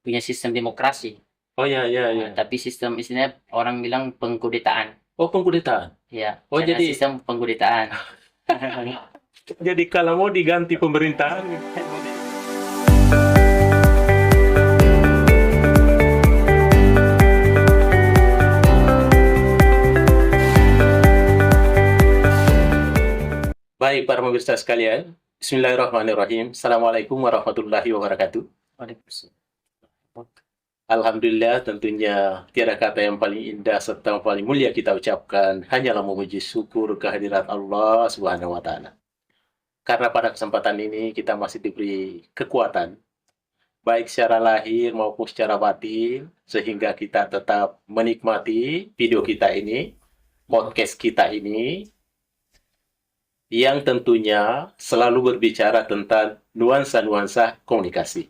punya sistem demokrasi. Oh ya, ya, Nah, ya. tapi sistem istilahnya orang bilang pengkudetaan. Oh, pengkudetaan. Ya, Oh, karena jadi sistem pengkudetaan. kalau mau diganti pemerintahan. Baik, para pemirsa sekalian. Bismillahirrahmanirrahim. Assalamualaikum warahmatullahi wabarakatuh. Alhamdulillah, tentunya tiada kata yang paling indah serta yang paling mulia kita ucapkan hanyalah memuji syukur kehadirat Allah Subhanahu wa Ta'ala. Karena pada kesempatan ini kita masih diberi kekuatan, baik secara lahir maupun secara batin, sehingga kita tetap menikmati video kita ini, podcast kita ini, yang tentunya selalu berbicara tentang nuansa-nuansa komunikasi.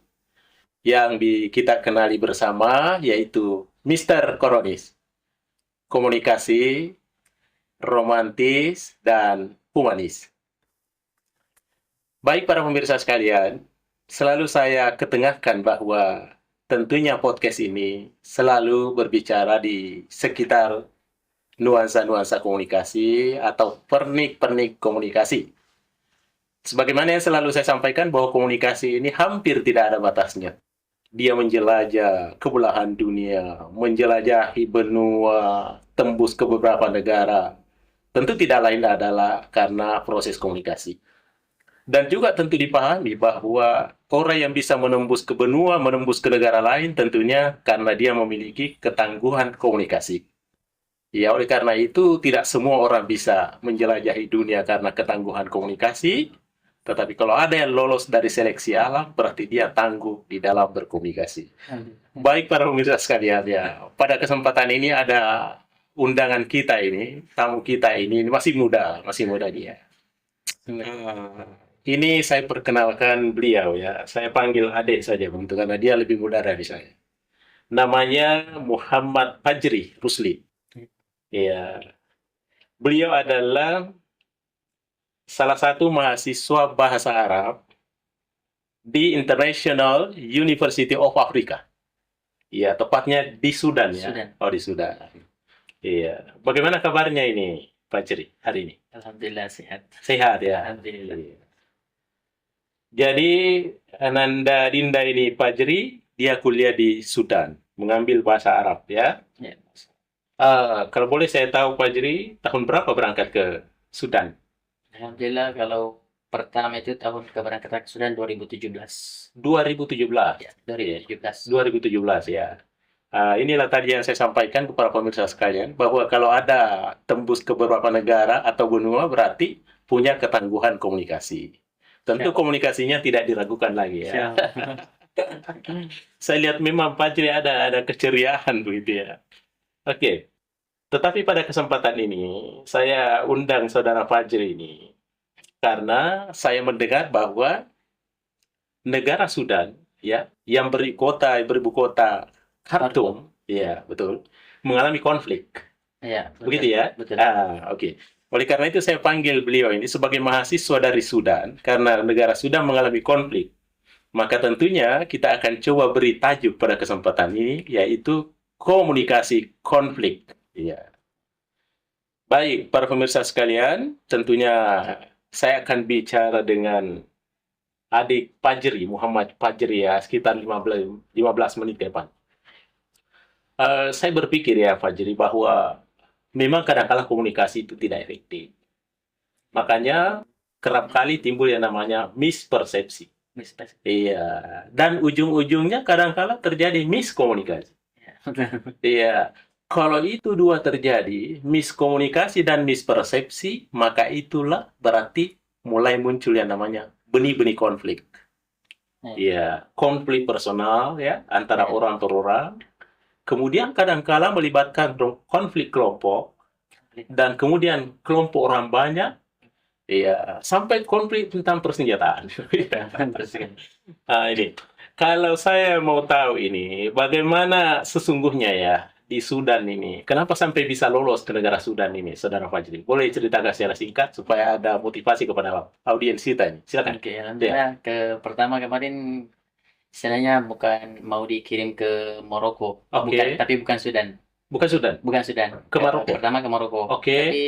Yang kita kenali bersama yaitu Mr. Koronis. Komunikasi, romantis, dan humanis. Baik para pemirsa sekalian, selalu saya ketengahkan bahwa tentunya podcast ini selalu berbicara di sekitar nuansa-nuansa komunikasi atau pernik-pernik komunikasi. Sebagaimana yang selalu saya sampaikan bahwa komunikasi ini hampir tidak ada batasnya. Dia menjelajah kebelahan dunia, menjelajahi benua, tembus ke beberapa negara. Tentu tidak lain adalah karena proses komunikasi. Dan juga tentu dipahami bahwa orang yang bisa menembus ke benua, menembus ke negara lain tentunya karena dia memiliki ketangguhan komunikasi. Ya, oleh karena itu tidak semua orang bisa menjelajahi dunia karena ketangguhan komunikasi. Tetapi kalau ada yang lolos dari seleksi alam, berarti dia tangguh di dalam berkomunikasi. Baik para pemirsa sekalian, ya, pada kesempatan ini ada undangan kita ini, tamu kita ini masih muda dia. Ini saya perkenalkan beliau ya, saya panggil adik saja begitu karena dia lebih muda dari saya. Namanya Muhammad Fajri Rusli. Ya, beliau adalah salah satu mahasiswa bahasa Arab di International University of Africa. Iya, tepatnya di Sudan ya. Sudan. Oh, di Sudan. Iya. Bagaimana kabarnya ini, Pak Ceri, hari ini? Alhamdulillah sehat. Sehat ya. Alhamdulillah. Iya. Jadi, Ananda Dinda ini, Pak Ceri, dia kuliah di Sudan, mengambil bahasa Arab ya. Ya. Kalau boleh saya tahu, Pak Ceri, tahun berapa berangkat ke Sudan? Alhamdulillah kalau pertama itu tahun keberangkatan ke Sudan 2017. 2017. Ya, 2017. 2017 ya. Inilah tadi yang saya sampaikan kepada pemirsa sekalian, bahwa kalau ada tembus ke beberapa negara atau benua berarti punya ketangguhan komunikasi. Tentu Siap. komunikasinya tidak diragukan lagi ya. Siap. Saya lihat memang Fajri ada keceriaan begitu ya. Oke. Tetapi pada kesempatan ini saya undang saudara Fajri ini karena saya mendengar bahwa negara Sudan ya yang beribu kota Khartoum, ya betul, mengalami konflik. Ya, Begitu ya? betul. Oke. Oleh karena itu saya panggil beliau ini sebagai mahasiswa dari Sudan karena negara Sudan mengalami konflik. Maka tentunya kita akan coba beri tajuk pada kesempatan ini yaitu komunikasi konflik. Ya. Baik, para pemirsa sekalian, tentunya saya akan bicara dengan adik Fajri, Muhammad Fajri ya, sekitar 15 menit ke depan. Saya berpikir ya Fajri bahwa memang kadang-kala komunikasi itu tidak efektif. Makanya kerap kali timbul yang namanya mispersepsi. Iya, dan ujung-ujungnya kadang-kala terjadi miskomunikasi. Iya, kalau itu dua terjadi, miskomunikasi dan mispersepsi, maka itulah berarti mulai muncul yang namanya benih-benih konflik. Iya, konflik personal ya antara orang per orang. Kemudian kadang-kala melibatkan konflik kelompok dan kemudian kelompok orang banyak. Iya, sampai konflik tentang persenjataan. Ini, kalau saya mau tahu ini, bagaimana sesungguhnya ya di Sudan ini, kenapa sampai bisa lolos ke negara Sudan ini, Saudara Fajri? Boleh ceritakan secara singkat supaya ada motivasi kepada audiens kita ini. Silakan. Oke, alhamdulillah pertama kemarin istilahnya bukan mau dikirim ke Maroko, Oke. tapi bukan Sudan, Bukan Sudan, bukan Sudan. ke Maroko. Pertama ke Maroko, Oke. tapi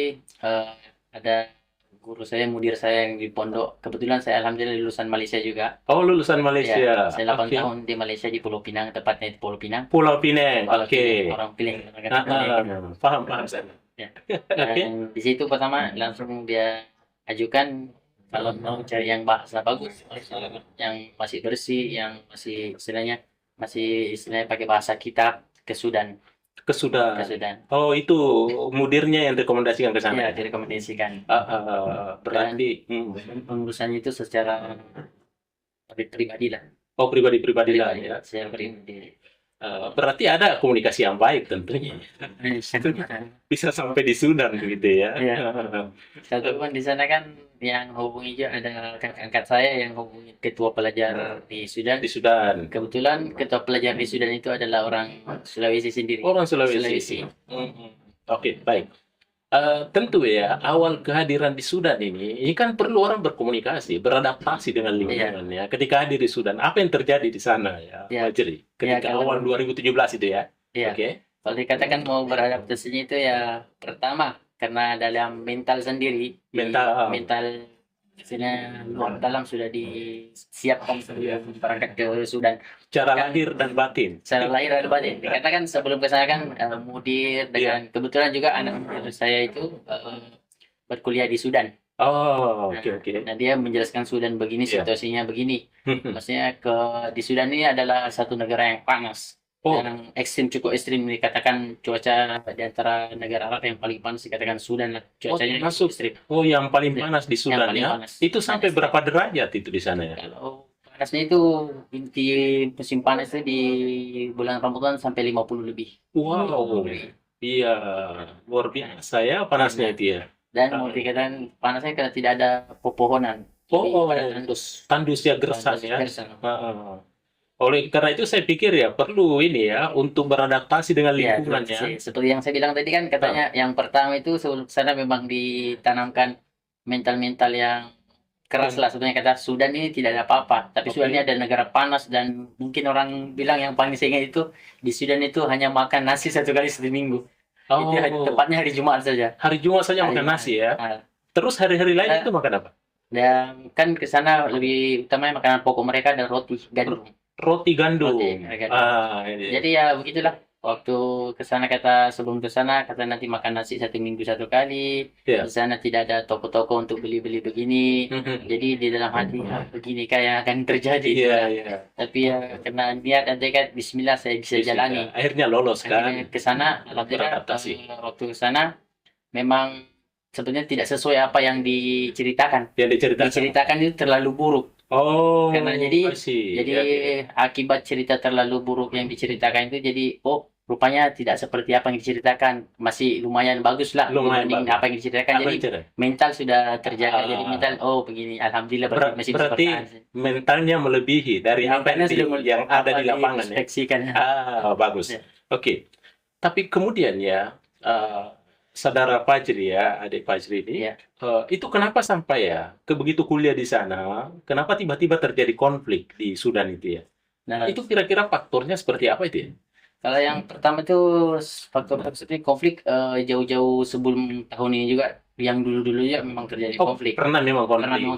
ada guru saya, mudir saya yang di pondok. Kebetulan saya alhamdulillah lulusan Malaysia juga. Oh, lulusan Ya, Malaysia. saya 8 Oke. tahun di Malaysia di Pulau Pinang, tepatnya di Pulau Pinang. Pulau Pinang. Pulau Oke. Pinang, orang Pinang. Paham, paham saya. Ya. Oke. Dan di situ pertama langsung dia ajukan kalau mau cari yang bahasa bagus, yang masih bersih, yang masih istilahnya pakai bahasa kita ke Sudan, Ke Sudan. ke Sudan. Oh, itu mudirnya yang rekomendasikan ke sana. Ya, direkomendasikan. Berarti Pengurusannya itu secara pribadi lah. oh pribadi-pribadi lah Pribadi, ya. saya pribadi. Berarti ada komunikasi yang baik tentunya. Bisa sampai di Sudan begitu ya. Iya. Satu pun di sana kan yang hubungi juga ada kakak angkat saya yang hubungi ketua pelajar di Sudan. Di Sudan. Kebetulan ketua pelajar di Sudan itu adalah orang Sulawesi sendiri. Orang Sulawesi. Oke, baik. Tentu ya, awal kehadiran di Sudan ini kan perlu orang berkomunikasi, beradaptasi dengan lingkungan ya. Ketika hadir di Sudan, apa yang terjadi di sana ya, Iya. Pak Jerry? Ketika Iya, awal 2017 itu ya. Iya. Oke. Kalau dikatakan mau beradaptasinya itu ya pertama karena dalam mental sendiri, mental istilahnya luar dalam sudah disiapkan sebelum berangkat ke Sudan. Cara lahir dan batin. Secara lahir dan batin. Dikatakan sebelum ke sana kan mudir dengan kebetulan juga anak mudir saya itu berkuliah di Sudan. Oh, oke. Nah, dia menjelaskan Sudan begini, situasinya begini. Maksudnya di Sudan ini adalah satu negara yang panas. Yang ekstrim, cukup ekstrim. Dikatakan cuaca di antara negara Arab yang paling panas dikatakan Sudan lah. Cuacanya masuk ekstrim. Oh, yang paling panas di Sudan paling ya? panas. Itu sampai berapa derajat itu di sana ya? Kalau panasnya itu inti musim panas itu di bulan Ramadan sampai 50 lebih. Wow. Iya, luar biasa ya panasnya itu ya. Dan mau dikatakan panasnya karena tidak ada pepohonan. Tandus ya, gersang ya. Oleh karena itu saya pikir ya perlu ini ya untuk beradaptasi dengan lingkungan ya. Seperti yang saya bilang tadi kan katanya yang pertama itu sebelum sana memang ditanamkan mental-mental yang keras lah. Sebenarnya kata Sudan ini tidak ada apa-apa, tapi Sudan ini ada negara panas dan mungkin orang bilang yang paling saya ingat itu di Sudan itu hanya makan nasi 1 kali seminggu. Itu tepatnya hari Jumat saja. Hari Jumat saja makan nasi ya. Terus hari-hari lain itu makan apa? Dan kan ke sana lebih utamanya makanan pokok mereka ada roti gandum. Roti gandum. Jadi ya begitulah. Waktu ke sana sebelum ke sana kata nanti makan nasi 1 minggu 1 kali. Di sana tidak ada toko-toko untuk beli-beli begini. Jadi di dalam hati begini kayak akan terjadi. Tapi ya karena niat dan tekad Bismillah saya bisa jalani. Akhirnya lolos kan. Ke sana alhamdulillah waktu ke sana memang sebenarnya tidak sesuai apa yang diceritakan. Diceritakan itu terlalu buruk. Karena jadi akibat cerita terlalu buruk yang diceritakan itu jadi rupanya tidak seperti apa yang diceritakan, masih lumayan bagus lah dibanding apa yang diceritakan. Jadi mental sudah terjaga. Jadi mental begini alhamdulillah berarti mentalnya melebihi dari apa yang ada di lapangan ya. Bagus. Oke. Tapi kemudian ya saudara Fajri ya, adik Fajri ini, itu kenapa sampai ya begitu kuliah di sana, kenapa tiba-tiba terjadi konflik di Sudan itu ya? Nah, itu kira-kira faktornya seperti apa itu ya? Kalau yang pertama itu faktor konflik jauh-jauh sebelum tahun ini juga, yang dulu-dulu ya memang terjadi konflik. Pernah memang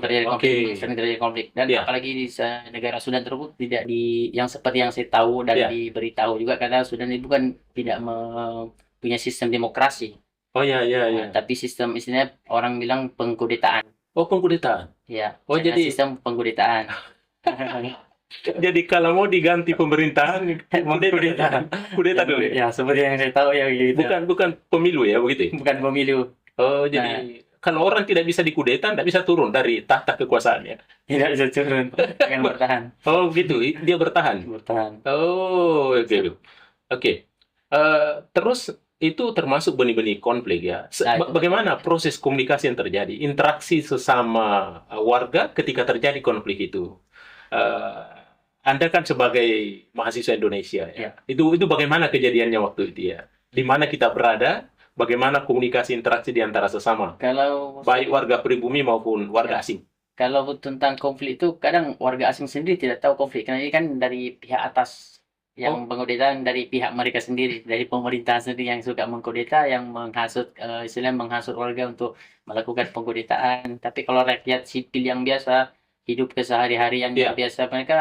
terjadi konflik. Sering terjadi konflik. Dan apalagi di negara Sudan tersebut tidak yang seperti yang saya tahu dan diberitahu juga karena Sudan itu kan tidak punya sistem demokrasi. Tapi sistem istilahnya orang bilang pengkudetaan. Pengkudetaan. Ya. Jadi sistem pengkudetaan. Jadi kalau mau diganti pemerintahan, kudeta dulu. Ya, seperti yang saya tahu ya gitu. Bukan pemilu ya begitu. Bukan pemilu. Jadi kalau orang tidak bisa dikudeta, tidak bisa turun dari tahta kekuasaannya. Tidak bisa turun, dengan bertahan. Gitu. Dia bertahan. Oke. Terus itu termasuk benih-benih konflik ya. Bagaimana proses komunikasi yang terjadi, interaksi sesama warga ketika terjadi konflik itu? Anda kan sebagai mahasiswa Indonesia ya. Itu bagaimana kejadiannya waktu itu ya? Di mana kita berada? Bagaimana komunikasi interaksi di antara sesama? Kalau baik warga pribumi maupun warga asing. Kalau tentang konflik itu kadang warga asing sendiri tidak tahu konflik karena ini kan dari pihak atas yang mengkudeta, dari pihak mereka sendiri, dari pemerintah sendiri yang suka mengkudeta, yang menghasut istilahnya menghasut warga untuk melakukan pengkudetaan. Tapi kalau rakyat sipil yang biasa hidup kesehari-harian yang biasa, mereka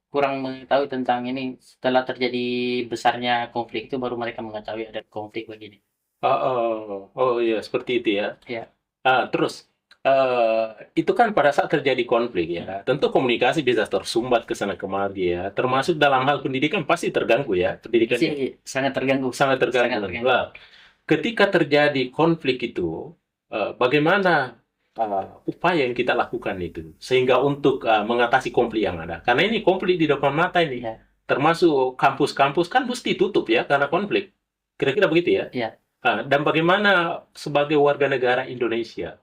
kurang mengetahui tentang ini. Setelah terjadi besarnya konflik itu baru mereka mengetahui ada konflik begini. Oh iya, seperti itu ya. Ya. Terus itu kan pada saat terjadi konflik ya, tentu komunikasi bisa tersumbat ke sana kemari ya. Termasuk dalam hal pendidikan pasti terganggu ya, pendidikan Sih sangat terganggu. sangat terganggu. Lah, ketika terjadi konflik itu, bagaimana upaya yang kita lakukan itu sehingga untuk mengatasi konflik yang ada? Karena ini konflik di depan mata ini, Ya. termasuk kampus-kampus kan mesti tutup ya karena konflik. Kira-kira begitu ya? Ya. Dan bagaimana sebagai warga negara Indonesia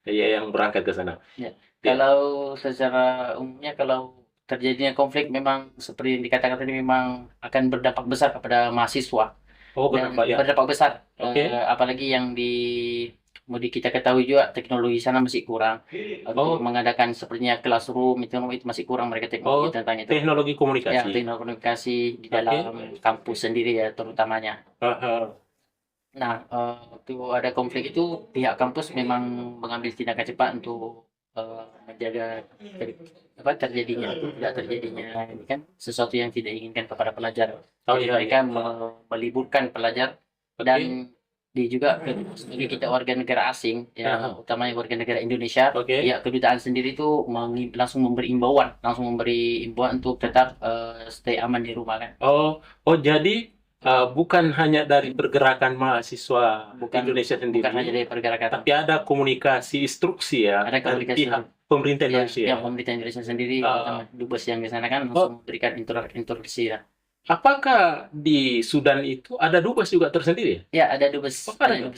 ya yang berangkat ke sana? Ya. Kalau secara umumnya kalau terjadinya konflik memang seperti yang dikatakan tadi memang akan berdampak besar kepada mahasiswa. Dan Berdampak ya. berdampak besar. Oke. Apalagi yang mau kita ketahui juga teknologi sana masih kurang. Untuk mengadakan sepertinya classroom itu masih kurang mereka teknologi tentang itu. Teknologi komunikasi. Ya, teknologi komunikasi di dalam kampus sendiri ya terutamanya. Nah, waktu ada konflik itu pihak kampus memang mengambil tindakan cepat untuk menjaga tidak terjadinya ini kan sesuatu yang tidak diinginkan kepada pelajar. Jadi mereka meliburkan pelajar dan juga sebagai kita warga negara asing ya utamanya warga negara Indonesia ya kedutaan sendiri itu langsung memberi imbauan untuk tetap stay aman di rumah kan. Jadi bukan hanya dari pergerakan mahasiswa Indonesia sendiri, bukan hanya dari pergerakan, tapi ada komunikasi instruksi ya ada dari pihak pemerintah Indonesia. Ya, pemerintah Indonesia sendiri, dubes yang di sana kan langsung memberikan instruksi ya. Apakah di Sudan itu ada dubes juga tersendiri? Ya, ada dubes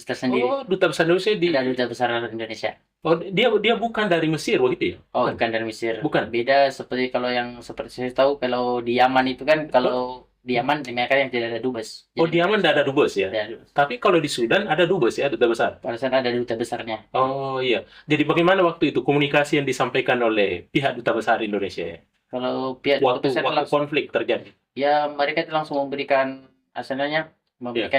tersendiri. Duta besar Indonesia ada duta besar Indonesia. Dia bukan dari Mesir begitu ya? Bukan dari Mesir. Bukan. Beda seperti kalau yang seperti saya tahu kalau di Yaman itu kan kalau di Yaman mereka yang tidak ada dubes. Di Yaman tidak ada dubes ya? Tapi kalau di Sudan ada dubes ya, duta besar? Pada sana ada duta besarnya. Oh iya. Jadi bagaimana waktu itu komunikasi yang disampaikan oleh pihak duta besar Indonesia ya? Kalau pihak waktu konflik terjadi? Ya mereka langsung memberikan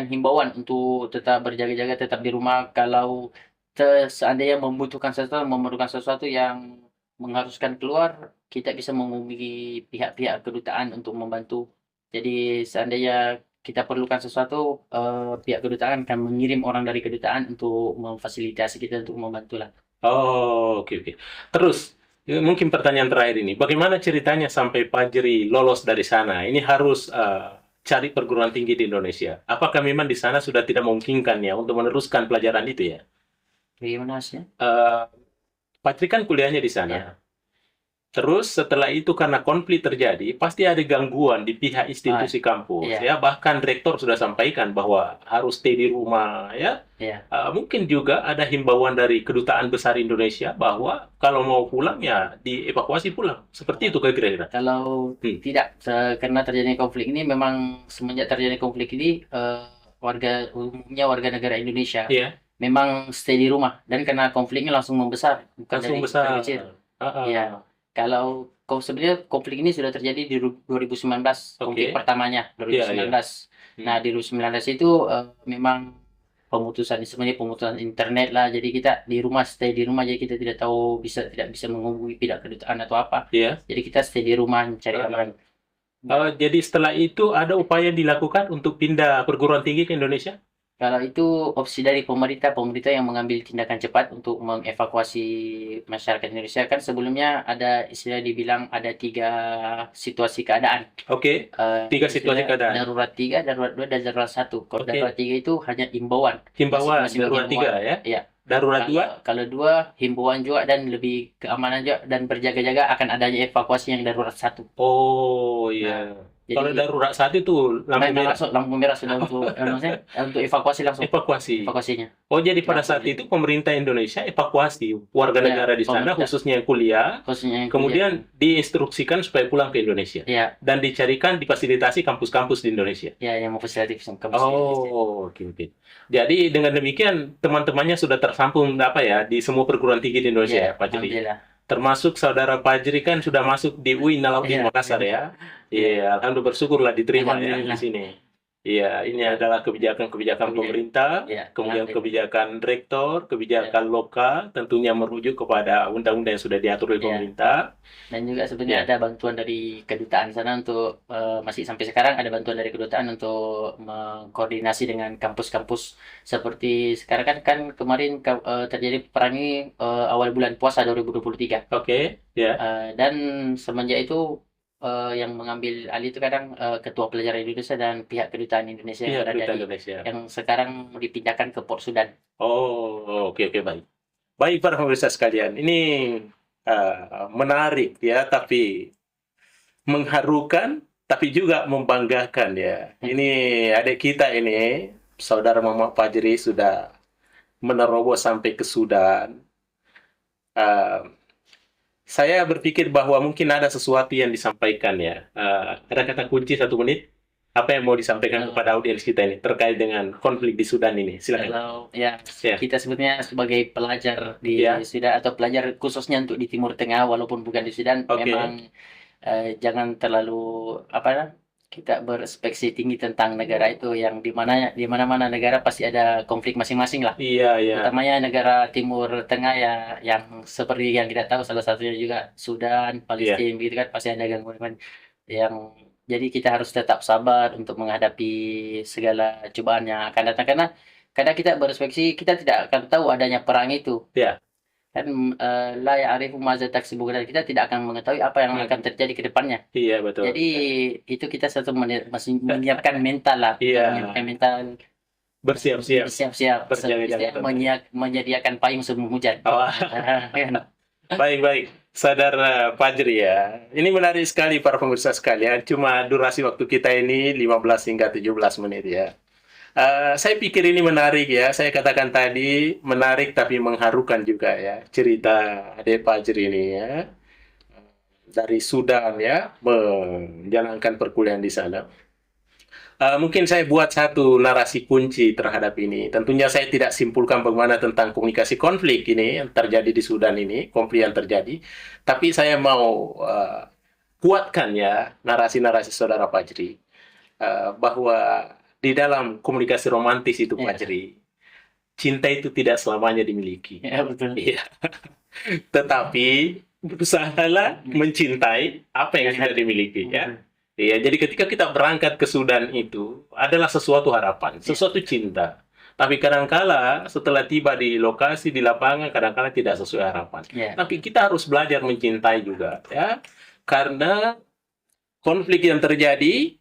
himbauan untuk tetap berjaga-jaga, tetap di rumah. Kalau seandainya memerlukan sesuatu yang mengharuskan keluar, kita bisa menghubungi pihak-pihak kedutaan untuk membantu. Jadi seandainya kita perlukan sesuatu, pihak kedutaan akan mengirim orang dari kedutaan untuk memfasilitasi kita untuk membantu lah. Oke. Terus mungkin pertanyaan terakhir ini, bagaimana ceritanya sampai Fajri lolos dari sana? Ini harus cari perguruan tinggi di Indonesia. Apakah memang di sana sudah tidak memungkinkan ya untuk meneruskan pelajaran itu ya? Bagaimana sih? Fajri kan kuliahnya di sana. Ya. Terus setelah itu karena konflik terjadi, pasti ada gangguan di pihak institusi kampus. Ya, bahkan rektor sudah sampaikan bahwa harus stay di rumah. Ya. Mungkin juga ada himbauan dari kedutaan besar Indonesia bahwa kalau mau pulang ya dievakuasi pulang. Seperti itu kira-kira. Kalau tidak karena terjadi konflik ini, memang semenjak terjadi konflik ini warga negara Indonesia memang stay di rumah, dan karena konfliknya langsung membesar, bukan kecil. Ya. Kalau sebenarnya konflik ini sudah terjadi di 2019, konflik pertamanya 2019. Nah, di 2019 itu memang pemutusan internet lah. Jadi kita di rumah, stay di rumah, jadi kita tidak bisa menghubungi pihak kedutaan atau apa. Jadi kita stay di rumah mencari aman. Jadi setelah itu ada upaya dilakukan untuk pindah perguruan tinggi ke Indonesia? Kalau itu opsi dari pemerintah yang mengambil tindakan cepat untuk mengevakuasi masyarakat Indonesia. Kan sebelumnya ada istilah dibilang ada 3 situasi keadaan. 3 situasi keadaan. Darurat 3, darurat 2, dan darurat 1. Kalau darurat 3 itu hanya himbauan. Darurat 3 ya? Iya. Darurat 2? Kalau 2, himbauan juga dan lebih keamanan juga, dan berjaga-jaga akan adanya evakuasi yang darurat 1. Oh iya. Jadi, kalau darurat 1 itu lampu merah sudah untuk evakuasi langsung. Evakuasinya. Jadi pada saat itu pemerintah Indonesia evakuasi warga negara di sana, khususnya yang kuliah, kemudian diinstruksikan supaya pulang ke Indonesia. Dan dicarikan difasilitasi kampus-kampus di Indonesia. Ya, yang memfasilitasi kampus di Indonesia. Oke. Jadi dengan demikian teman-temannya sudah tersambung di semua perguruan tinggi di Indonesia, Pak Jiri. Alhamdulillah. termasuk saudara Fajri kan sudah masuk di UIN Alauddin Iya. Makassar ya. Iya, alhamdulillah bersyukurlah diterima ya di Alhamdulillah. sini. Iya, ini adalah kebijakan-kebijakan pemerintah, Ya, kemudian alhamdulillah. kebijakan rektor, kebijakan lokal, tentunya merujuk kepada undang-undang yang sudah diatur oleh Ya. pemerintah. Dan juga sebenarnya ada bantuan dari kedutaan sana untuk masih sampai sekarang ada bantuan dari kedutaan untuk mengkoordinasi dengan kampus-kampus seperti sekarang kan kemarin terjadi perang ini awal bulan puasa 2023. Oke, ya. Dan semenjak itu yang mengambil alih itu kadang ketua pelajar Indonesia dan pihak kedutaan Indonesia yang Iya, berada Kedutaan di Indonesia. yang sekarang dipindahkan ke Port Sudan. Oh, oke, oke, baik. Baik, para pemirsa sekalian, ini menarik ya, tapi mengharukan, tapi juga membanggakan ya. Ini adik kita ini, saudara Muhammad Fajri sudah menerobos sampai ke Sudan. Saya berpikir bahwa mungkin ada sesuatu yang disampaikan ya. Ada kata kunci 1 menit. Apa yang mau disampaikan kepada audiens kita ini terkait dengan konflik di Sudan ini? Silakan. Kalau ya Ya. kita sebutnya sebagai pelajar di Ya. Sudan atau pelajar khususnya untuk di Timur Tengah walaupun bukan di Sudan, Oke. memang jangan terlalu kita berespektasi tinggi tentang negara itu yang di mana-mana negara pasti ada konflik masing-masing lah. Iya, iya. Utamanya negara Timur Tengah ya yang seperti yang kita tahu salah satunya juga Sudan, Palestina gitu kan pasti ada gangguan yang jadi kita harus tetap sabar untuk menghadapi segala cobaan yang akan datang karena kadang kita berespektasi kita tidak akan tahu adanya perang itu. Ya. Kan la ya'rifu maza taksibu gadan. Kita tidak akan mengetahui apa yang akan terjadi ke depannya. Iya, betul. Jadi itu kita satu masih menyiapkan mental lah, Iya. menyiapkan mental Bersiap-siap. siap-siap Berjaga-jaga. menyediakan payung sebelum hujan. Oh. Baik-baik, saudara Fajri ya. Ini menarik sekali para pemirsa sekalian. Cuma durasi waktu kita ini 15 hingga 17 menit ya. Saya pikir ini menarik ya. Saya katakan tadi menarik tapi mengharukan juga ya. Cerita adik Fajri ini ya. Dari Sudan ya, menjalankan perkuliahan di sana. Mungkin saya buat satu narasi kunci terhadap ini. Tentunya saya tidak simpulkan bagaimana tentang komunikasi konflik ini yang terjadi di Sudan ini, konflik yang terjadi. Tapi saya mau kuatkan ya narasi-narasi saudara Fajri bahwa di dalam komunikasi romantis itu Fajri, cinta itu tidak selamanya dimiliki. Ya betul. Iya. Tetapi berusahalah mencintai apa yang sudah dimiliki ya. Iya, jadi ketika kita berangkat ke Sudan itu adalah sesuatu harapan, sesuatu cinta. Tapi kadangkala setelah tiba di lokasi di lapangan kadangkala tidak sesuai harapan. Ya. Tapi kita harus belajar mencintai juga ya. Karena konflik yang terjadi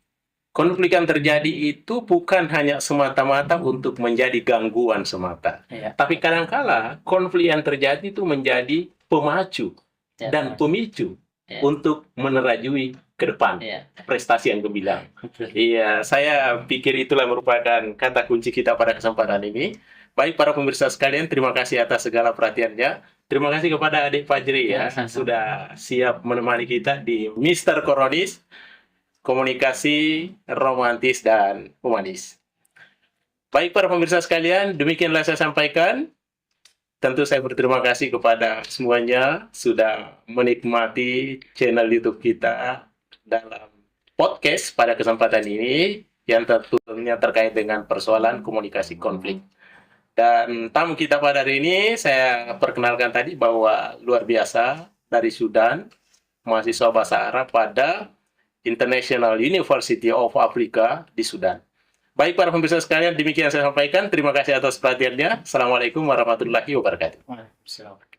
itu bukan hanya semata-mata untuk menjadi gangguan semata. Ya. Tapi kadangkala konflik yang terjadi itu menjadi pemacu Ya. dan pemicu untuk menerajui ke depan prestasi yang gemilang. Iya, saya pikir itulah merupakan kata kunci kita pada kesempatan ini. Baik para pemirsa sekalian, terima kasih atas segala perhatiannya. Terima kasih kepada adik Fajri ya, sudah siap menemani kita di Mr. Koronis, komunikasi romantis dan humanis. Baik para pemirsa sekalian, demikianlah saya sampaikan. Tentu saya berterima kasih kepada semuanya sudah menikmati channel YouTube kita dalam podcast pada kesempatan ini yang tentunya terkait dengan persoalan komunikasi konflik. Dan tamu kita pada hari ini saya perkenalkan tadi bahwa luar biasa dari Sudan, mahasiswa bahasa Arab pada International University of Africa di Sudan. Baik para pemirsa sekalian, demikian saya sampaikan. Terima kasih atas perhatiannya. Assalamualaikum warahmatullahi wabarakatuh. Waalaikumsalam.